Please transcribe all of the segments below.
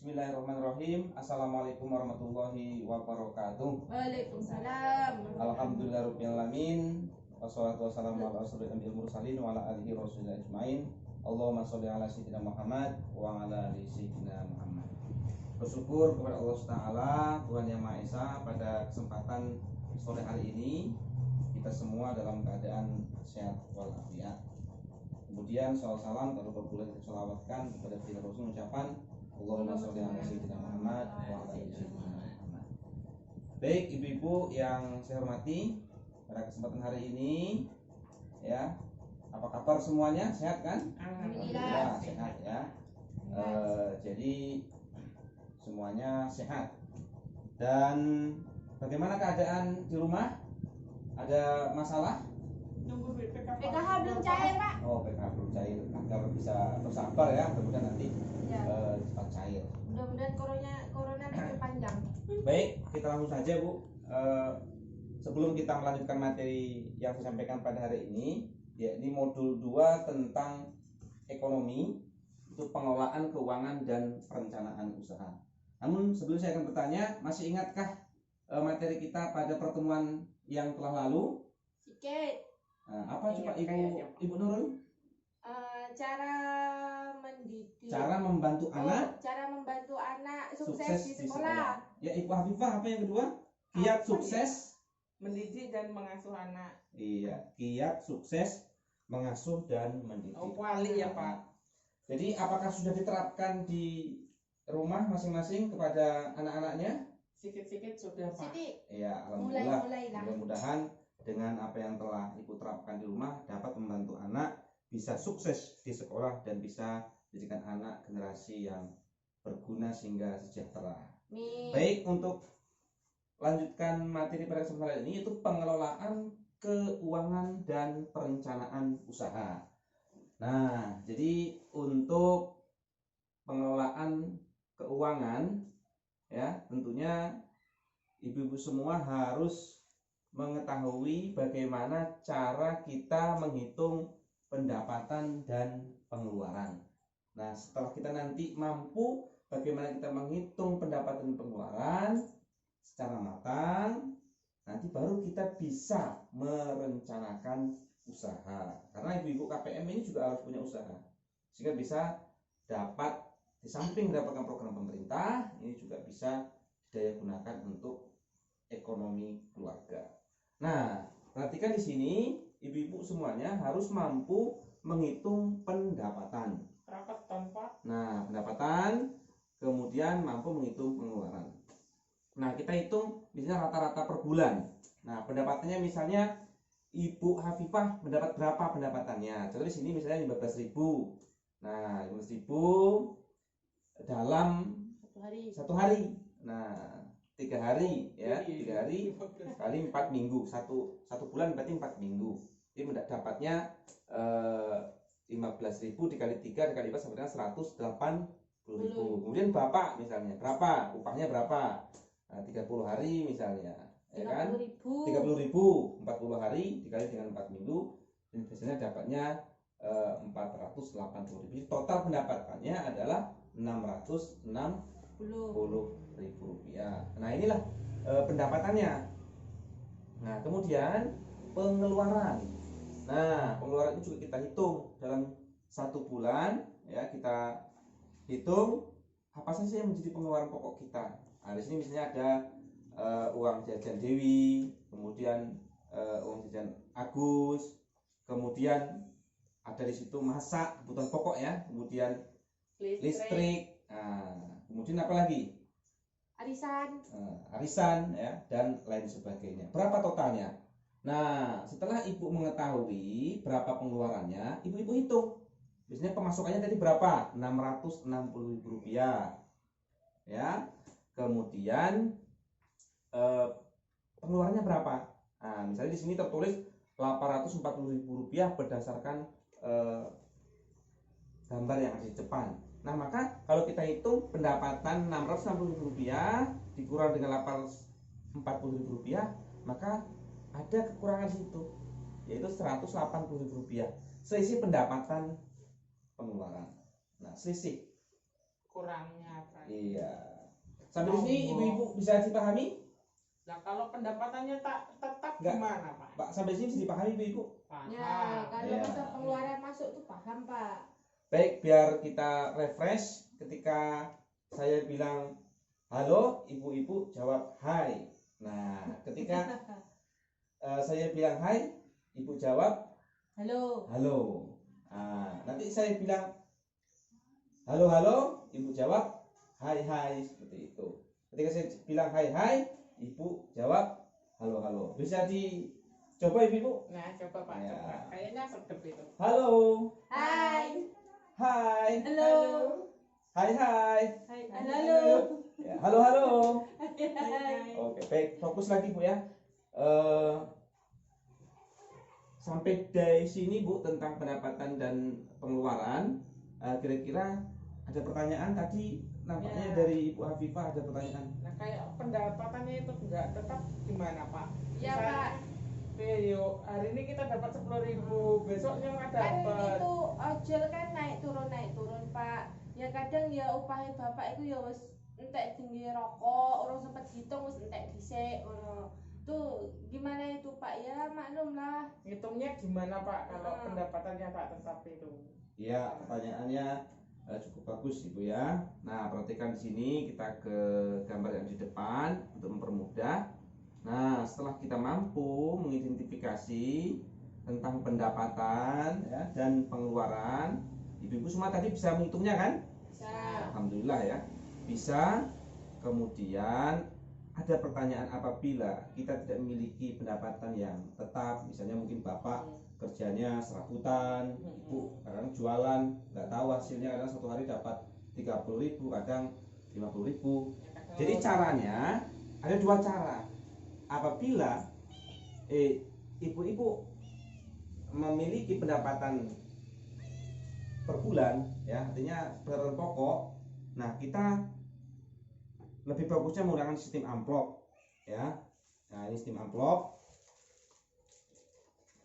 Bismillahirrahmanirrahim. Assalamualaikum warahmatullahi wabarakatuh. Waalaikumsalam. Alhamdulillahirabbil alamin. Wassalatu wassalamu ala asyrofil mursalin wa ala alihi wasallam ajmain. Allahumma sholli ala sayyidina Muhammad wa ala ali sayyidina Muhammad. Bersyukur kepada Allah Taala, Tuhan Yang Maha Esa, pada kesempatan sore hari ini kita semua dalam keadaan sehat walafiat. Kemudian salam kalau boleh kita selawatkan kepada Nabi Rasul ucapan Allahumma sholli ala sayyidina Muhammad wa ala ali sayyidina Muhammad. Baik ibu-ibu yang saya hormati, pada kesempatan hari ini ya, apa kabar semuanya? Sehat kan? Alhamdulillah. Sehat ya. Jadi semuanya sehat. Dan bagaimana keadaan di rumah? Ada masalah? Nunggu PKH belum cair, Pak. Oh, PKH belum cair. Agar bisa bersabar ya, mudah-mudahan nanti cepat cair. Mudah-mudahan corona lebih panjang. Baik, kita langsung saja Bu. Sebelum kita melanjutkan materi yang saya sampaikan pada hari ini, yakni modul 2 tentang ekonomi, itu pengelolaan keuangan dan perencanaan usaha. Namun sebelum saya akan bertanya, masih ingatkah materi kita pada pertemuan yang telah lalu? Sikit. Apa coba Ibu Nurul? Cara mendidik. Cara membantu anak. Cara membantu anak sukses di sekolah. Ya, Ibu Hafifah, apa yang kedua? Kiat sukses mendidik dan mengasuh anak. Iya, kiat sukses mengasuh dan mendidik. Oh, wali ya Pak. Jadi apakah sudah diterapkan di rumah masing-masing kepada anak-anaknya? Sikit-sikit sudah Pak. Sidik. Iya, alhamdulillah. Mulai-mulailah. Mudah-mudahan dengan apa yang telah Ibu terapkan di rumah dapat membantu anak bisa sukses di sekolah dan bisa menjadikan anak generasi yang berguna sehingga sejahtera. Baik, untuk lanjutkan materi pada kesempatan ini, yaitu pengelolaan keuangan dan perencanaan usaha. Nah, jadi untuk pengelolaan keuangan ya, tentunya ibu-ibu semua harus mengetahui bagaimana cara kita menghitung pendapatan dan pengeluaran. Nah, setelah kita nanti mampu bagaimana kita menghitung pendapatan dan pengeluaran secara matang, nanti baru kita bisa merencanakan usaha. Karena ibu-ibu KPM ini juga harus punya usaha, sehingga bisa dapat di samping mendapatkan program pemerintah, ini juga bisa daya gunakan untuk ekonomi keluarga. Nah, perhatikan di sini, ibu-ibu semuanya harus mampu menghitung pendapatan. Berapa ton Pak? Nah, pendapatan, kemudian mampu menghitung pengeluaran. Nah, kita hitung misalnya rata-rata per bulan. Nah, pendapatannya misalnya Ibu Hafifah mendapat berapa pendapatannya? Contoh di sini misalnya 15.000. Nah, 15.000 dalam satu hari. Nah, 3 hari ya, 3 hari kali 4 minggu. Satu bulan berarti 4 minggu. Jadi mendapatnya 15.000 dikali 3 dikali 4 sampai dengan 180.000. Kemudian Bapak misalnya berapa? Upahnya berapa? Nah, 30 hari misalnya, ya kan? 30.000, 40 hari dikali dengan 4 minggu, dan biasanya dapatnya 480.000. Total pendapatannya adalah 660.000 rupiah. Nah, inilah pendapatannya. Nah, kemudian pengeluaran. Nah, pengeluaran itu juga kita hitung dalam 1 bulan ya, kita hitung apa saja yang menjadi pengeluaran pokok kita. Nah, di sini misalnya ada uang jajan Dewi, kemudian uang jajan Agus, kemudian ada di situ masak kebutuhan pokok ya, kemudian listrik, kemudian apa lagi? Arisan ya, dan lain sebagainya. Berapa totalnya? Nah, setelah ibu mengetahui berapa pengeluarannya, ibu hitung. Biasanya pemasukannya tadi berapa? 660.000 rupiah. Ya. Kemudian pengeluarannya berapa? Nah, misalnya di sini tertulis 840.000 rupiah berdasarkan gambar yang ada di depan. Nah, maka kalau kita hitung pendapatan 660.000 rupiah dikurang dengan 840.000 rupiah, maka ada kekurangan situ, yaitu 180.000 rupiah. Selisih pendapatan pengeluaran. Nah, selisih kurangnya apa? Iya. Sampai di sini ibu-ibu bisa dipahami? Nah, kalau pendapatannya tak tetap Enggak. gimana, Pak? Pak, sampai sini bisa dipahami ibu-ibu? Paham. Ya, kalau Ya. masa pengeluaran masuk tuh paham Pak. Baik, biar kita refresh ketika saya bilang halo, ibu-ibu jawab hai. Nah, ketika saya bilang hai, ibu jawab Halo. halo. Nah, nanti saya bilang halo halo, ibu jawab hai hai, seperti itu. Ketika saya bilang hai hai, ibu jawab halo halo. Bisa dicoba ibu? Nah, coba Pak, Ya. coba. Kayaknya sedep itu. Halo, Hai. hai, Halo. hai hai. Halo. Ya, halo halo. Hai. Oke, baik, fokus lagi Bu ya. Eh, sampai dari sini Bu tentang pendapatan dan pengeluaran. Kira-kira ada pertanyaan tadi nampaknya Ya. dari Ibu Hafifah ada pertanyaan. Nah, kayak pendapatannya itu enggak tetap gimana, Pak? Ya Pak. Yuk, hari ini kita dapat 10.000, besoknya nggak Kan dapat. itu ojol kan naik turun Pak. Ya kadang ya upahnya bapak itu ya wis entek tinggi rokok, orang sempat hitung wis entek dhisik ngono. Tuh gimana itu Pak ya maklum lah. Ngitungnya gimana, Pak, kalau Ah. pendapatannya tak tetap itu? Ya, pertanyaannya cukup bagus Ibu ya. Nah, perhatikan di sini kita ke gambar yang di depan untuk mempermudah. Nah, setelah kita mampu mengidentifikasi tentang pendapatan ya, dan pengeluaran, ibu-ibu semua tadi bisa menghitungnya kan? Bisa. Alhamdulillah ya, bisa. Kemudian ada pertanyaan apabila kita tidak memiliki pendapatan yang tetap, misalnya mungkin bapak kerjanya serabutan, ibu kadang jualan, nggak tahu hasilnya, kadang satu hari dapat 30.000, kadang 50.000. Jadi caranya ada dua cara. Apabila ibu-ibu memiliki pendapatan per bulan ya, artinya pendapatan pokok, nah kita lebih bagusnya menggunakan sistem amplop ya. Nah, ini sistem amplop.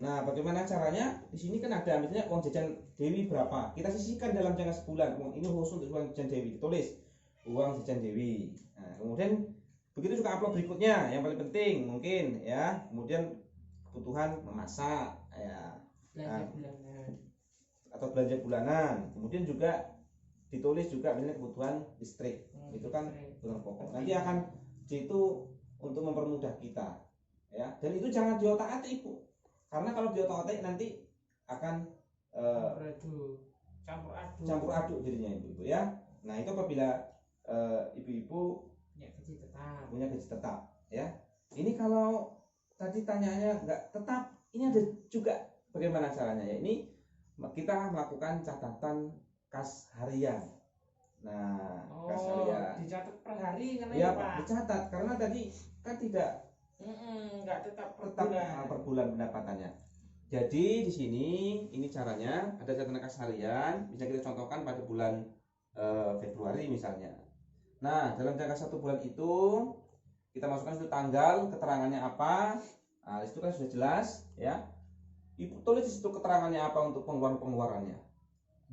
Nah, bagaimana caranya? Di sini kan ada misalnya uang jajan Dewi berapa, kita sisihkan dalam jangka sebulan. Uang ini khusus untuk uang jajan Dewi, ditulis uang jajan Dewi. Nah, kemudian begitu juga amplop berikutnya yang paling penting mungkin ya, kemudian kebutuhan memasak ya, Belanja bulanan. atau belanja bulanan. Kemudian juga ditulis juga misalnya kebutuhan listrik, itu kan kebutuhan pokok. Nanti akan itu untuk mempermudah kita ya, dan itu jangan diotak-atik Ibu, karena kalau diotak-atik nanti akan campur aduk jadinya Ibu ya. Nah, itu apabila ibu-ibu punya gaji tetap ya. Ini kalau tadi tanyaannya nggak tetap, ini ada juga bagaimana caranya ya. Ini kita melakukan catatan kas harian. Nah, kas harian dicatat per hari kan ya Pak? dicatat, karena tadi kan tidak Nggak tetap per tetap bulan. per bulan pendapatannya. Jadi di sini ini caranya ada catatan kas harian, bisa kita contohkan pada bulan Februari misalnya. Nah, dalam jangka 1 bulan itu kita masukkan itu tanggal, keterangannya apa. Nah, itu kan sudah jelas ya. Ibu tulis di situ keterangannya apa untuk pengeluarannya.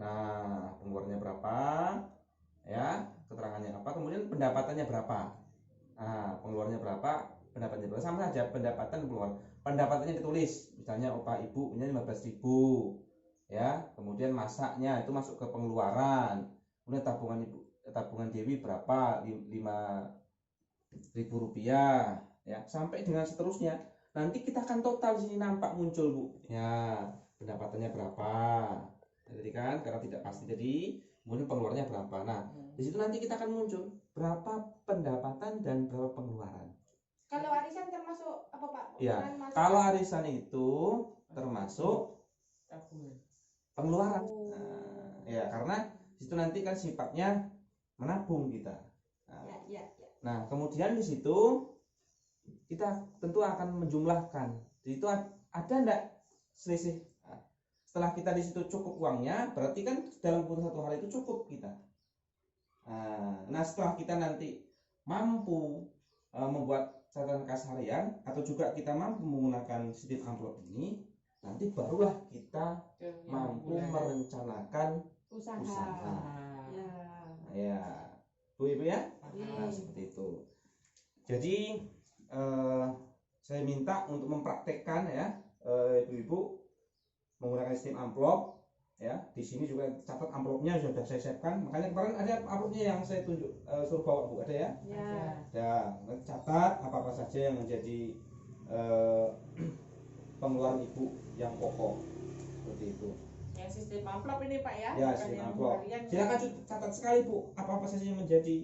Nah, pengeluarannya berapa ya, keterangannya apa, kemudian pendapatannya berapa. Nah, pengeluarannya berapa, pendapatannya berapa, sama saja pendapatan pengeluaran. Pendapatannya ditulis, misalnya upah ibu punya 15.000 ya, kemudian masaknya itu masuk ke pengeluaran. Kemudian tabungan Dewi berapa, 5.000 rupiah ya, sampai dengan seterusnya. Nanti kita akan total di sini nampak muncul Bu ya, pendapatannya berapa jadi kan, karena tidak pasti, jadi kemudian pengeluarannya berapa. Nah, di situ nanti kita akan muncul berapa pendapatan dan berapa pengeluaran. Kalau arisan termasuk apa Pak? Ya, kalau arisan itu termasuk pengeluaran. Nah, ya, karena di situ nanti kan sifatnya menabung kita. Nah, kemudian di situ kita tentu akan menjumlahkan. Di situ ada enggak selisih? Nah, setelah kita di situ cukup uangnya, berarti kan dalam kurun 1 hari itu cukup kita. Nah, setelah kita nanti mampu membuat catatan kas harian, atau juga kita mampu menggunakan sistem amplop ini, nanti barulah kita mampu merencanakan usaha. Ya. Bu Ibu ya. Iya. Nah, seperti itu. Jadi saya minta untuk mempraktekkan ya, Ibu-ibu menggunakan sistem amplop ya. Di sini juga catat amplopnya sudah saya siapkan. Makanya kemarin ada amplopnya yang saya tunjuk, suruh bawa Bu, ada ya? Ya. Dan catat apa-apa saja yang menjadi pengeluaran Ibu yang pokok seperti itu. Yang sistem amplop ini Pak ya? Ya, Bukan sistem yang amplop. harian. Silakan catat sekali Bu, apa-apa saja yang menjadi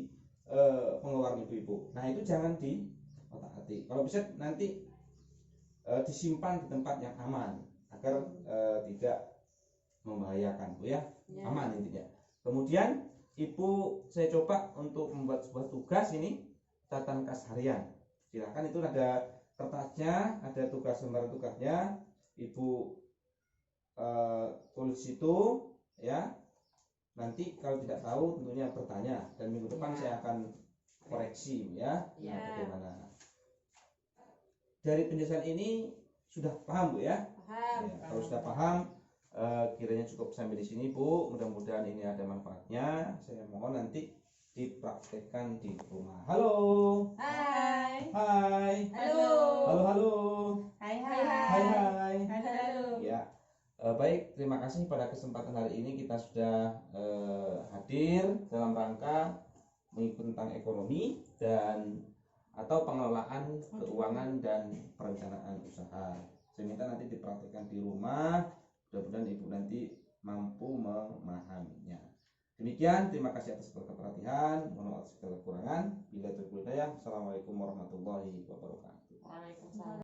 pengeluaran ibu-ibu. Nah itu jangan di otak-atik. Kalau bisa nanti disimpan di tempat yang aman agar tidak membahayakan Bu ya. Ya. Aman intinya. Kemudian Ibu saya coba untuk membuat sebuah tugas ini, catatan kas harian. Silakan, itu ada kertasnya, ada tugas lembar tugasnya. Ibu tulis itu ya. Nanti kalau tidak tahu tentunya bertanya, dan minggu depan saya akan koreksi ya. Ya. Nah, bagaimana? Dari penjelasan ini sudah paham Bu ya? Paham. Ya, kalau sudah paham, kiranya cukup sampai di sini Bu. Mudah-mudahan ini ada manfaatnya. Saya mohon nanti dipraktekkan di rumah. Halo. Hai. Hai. Halo. Halo halo. Hai Hai. Hai hai. Halo. Ya. Baik, terima kasih pada kesempatan hari ini kita sudah hadir dalam rangka mengikuti tentang ekonomi dan atau pengelolaan keuangan dan perencanaan usaha. Saya minta nanti dipraktikkan di rumah, mudah-mudahan Ibu nanti mampu memahaminya. Demikian, terima kasih atas perhatian, mohon maaf segala kekurangan. Bila terlalu. Assalamualaikum warahmatullahi wabarakatuh. Waalaikumsalam.